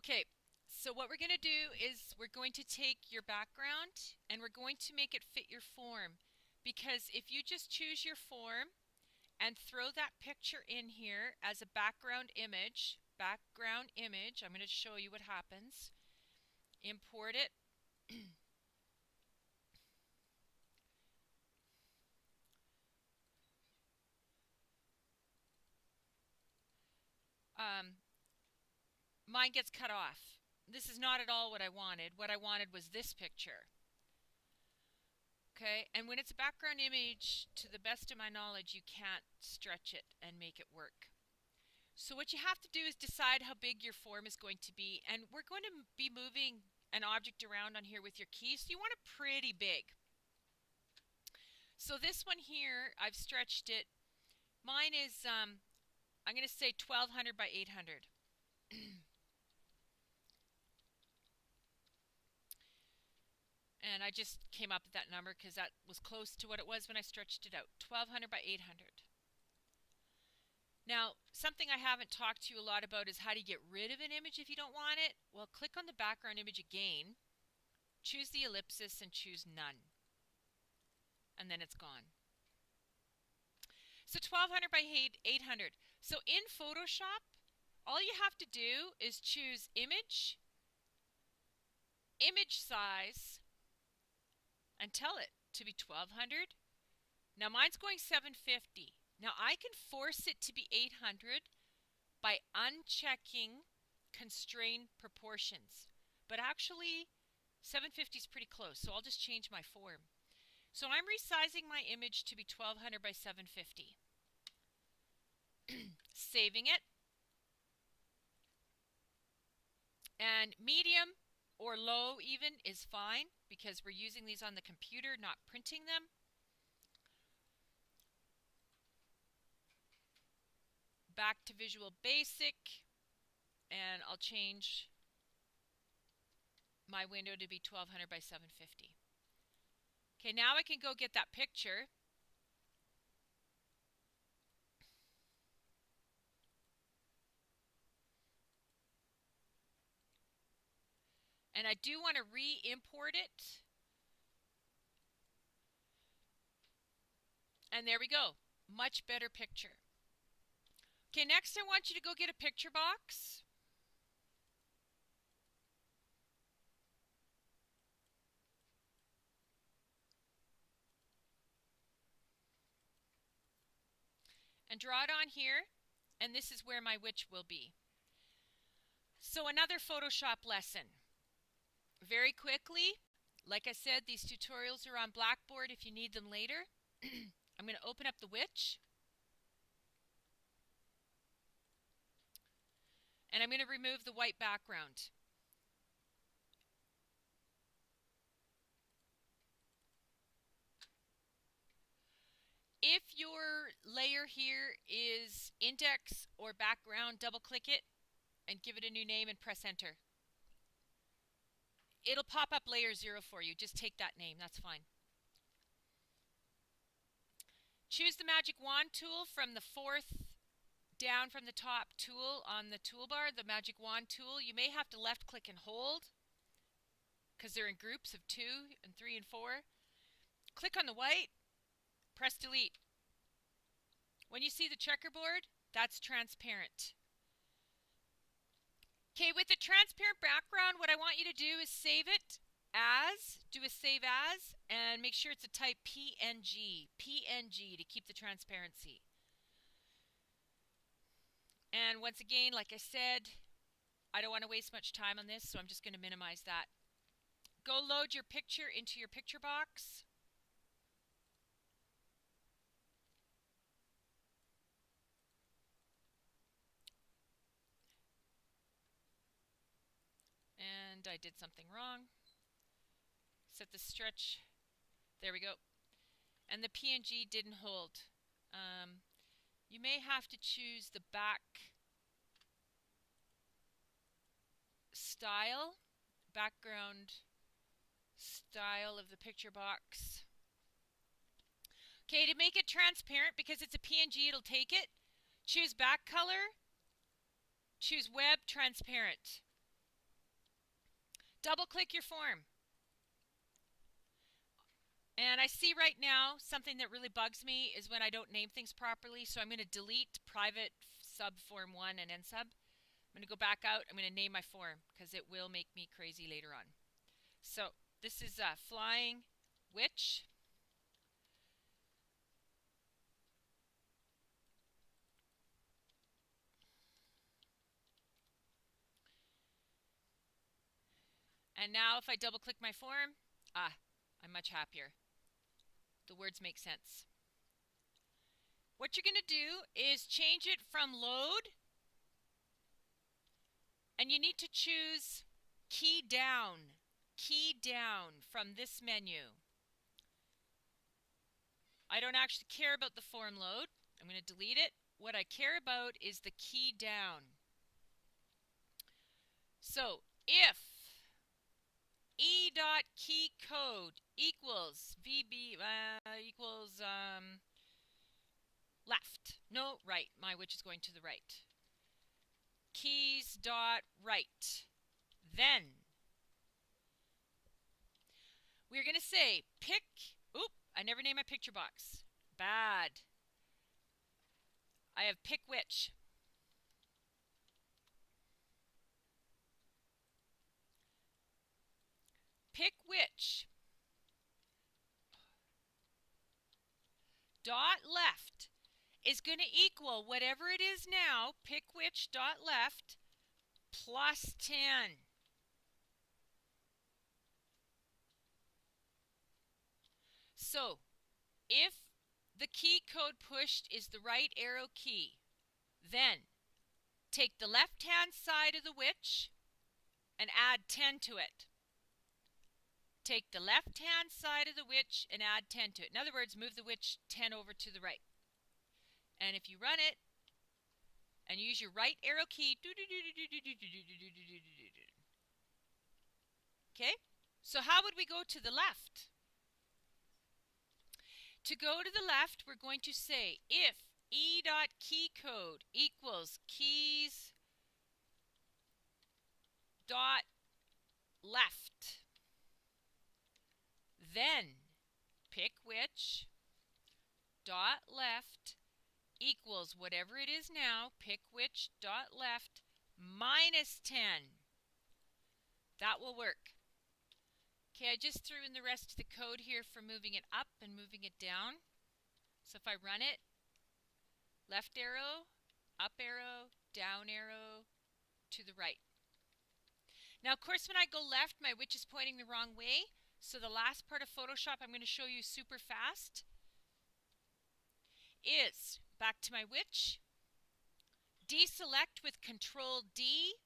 Okay, so what we're going to do is we're going to take your background and we're going to make it fit your form. Because if you just choose your form and throw that picture in here as a background image, I'm going to show you what happens. Import it. Mine gets cut off. This is not at all what I wanted. What I wanted was this picture. Okay, and when it's a background image, to the best of my knowledge, you can't stretch it and make it work. So what you have to do is decide how big your form is going to be, and we're going to be moving an object around on here with your keys, so you want it pretty big. So this one here, I've stretched it. Mine is, I'm going to say 1200 by 800. And I just came up with that number because that was close to what it was when I stretched it out. 1200 by 800. Now, something I haven't talked to you a lot about is how do you get rid of an image if you don't want it? Well, click on the background image again, choose the ellipsis and choose none. And then it's gone. So 1200 by 800. So in Photoshop, all you have to do is choose image, image size, and tell it to be 1200. Now mine's going 750. Now I can force it to be 800 by unchecking constrain proportions. But actually 750 is pretty close, so I'll just change my form. So I'm resizing my image to be 1200 by 750. Saving it. And medium or low even is fine because we're using these on the computer, not printing them. Back to Visual Basic, and I'll change my window to be 1200 by 750. Okay, now I can go get that picture. And I do want to re-import it. And there we go. Much better picture. Okay, next I want you to go get a picture box. And draw it on here. And this is where my witch will be. So another Photoshop lesson. Very quickly, like I said, these tutorials are on Blackboard if you need them later. I'm going to open up the witch. And I'm going to remove the white background. If your layer here is index or background, double click it and give it a new name and press enter. It'll pop up layer 0 for you. Just take that name, that's fine. Choose the magic wand tool from the fourth down from the top tool on the toolbar, the magic wand tool. You may have to left click and hold because they're in groups of 2 and 3 and 4. Click on the white, press delete. When you see the checkerboard, that's transparent. Okay, with the transparent background, what I want you to do is save it as, do a save as, and make sure it's a type PNG. PNG to keep the transparency. And once again, like I said, I don't want to waste much time on this, so I'm just going to minimize that. Go load your picture into your picture box. And I did something wrong. Set the stretch. There we go. And the PNG didn't hold. You may have to choose the back style, background style of the picture box. Okay, to make it transparent, because it's a PNG, it'll take it. Choose back color. Choose web transparent. Double click your form. And I see right now something that really bugs me is when I don't name things properly. So I'm going to delete private sub form 1 and end sub. I'm going to go back out. I'm going to name my form because it will make me crazy later on. So this is Flying Witch. And now if I double click my form, I'm much happier. The words make sense. What you're going to do is change it from load, and you need to choose key down from this menu. I don't actually care about the form load. I'm going to delete it. What I care about is the key down. So if e.keycode equals VB equals left. No, right. My which is going to the right. Keys dot right. Then we're going to say pick. Oop, I never named my picture box. Bad. I have pick which. Pick which. Dot left is going to equal whatever it is now, pick which dot left, plus 10. So if the key code pushed is the right arrow key, then take the left hand side of the which and add 10 to it. Take the left hand side of the which and add 10 to it. In other words, move the which 10 over to the right. And if you run it and use your right arrow key, okay? So how would we go to the left? To go to the left, we're going to say if e.keycode equals keys dot left, then pick which dot left equals whatever it is now, pick which dot left minus 10. That will work. Okay, I just threw in the rest of the code here for moving it up and moving it down. So if I run it, left arrow, up arrow, down arrow, to the right. Now, of course, when I go left, my which is pointing the wrong way. So the last part of Photoshop I'm going to show you super fast is back to my which, deselect with Control D,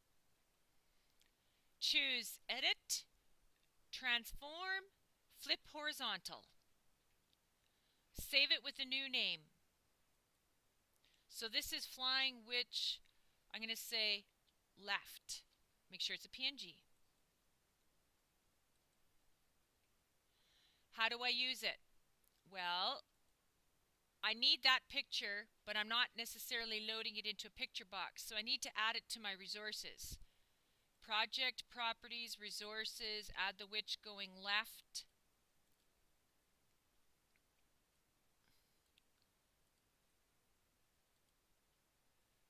choose Edit, Transform, Flip Horizontal. Save it with a new name. So this is Flying Witch. I'm going to say left. Make sure it's a PNG. How do I use it? Well, I need that picture, but I'm not necessarily loading it into a picture box, so I need to add it to my resources. Project, Properties, Resources, add the witch going left.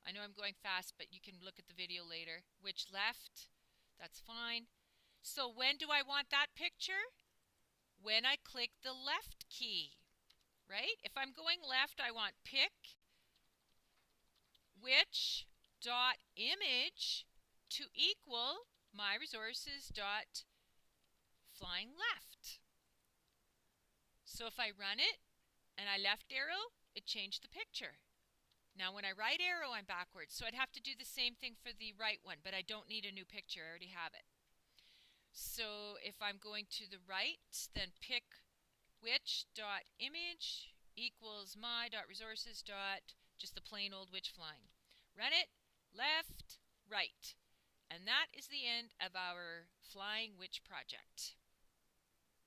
I know I'm going fast, but you can look at the video later. Witch left, that's fine. So when do I want that picture? When I click the left key, right? If I'm going left, I want pick which dot image to equal my resources dot flying left. So if I run it and I left arrow, it changed the picture. Now when I right arrow, I'm backwards. So I'd have to do the same thing for the right one, but I don't need a new picture. I already have it. So if I'm going to the right, then pick which dot image equals my dot resources dot just the plain old witch flying. Run it, left, right. And that is the end of our Flying Witch project.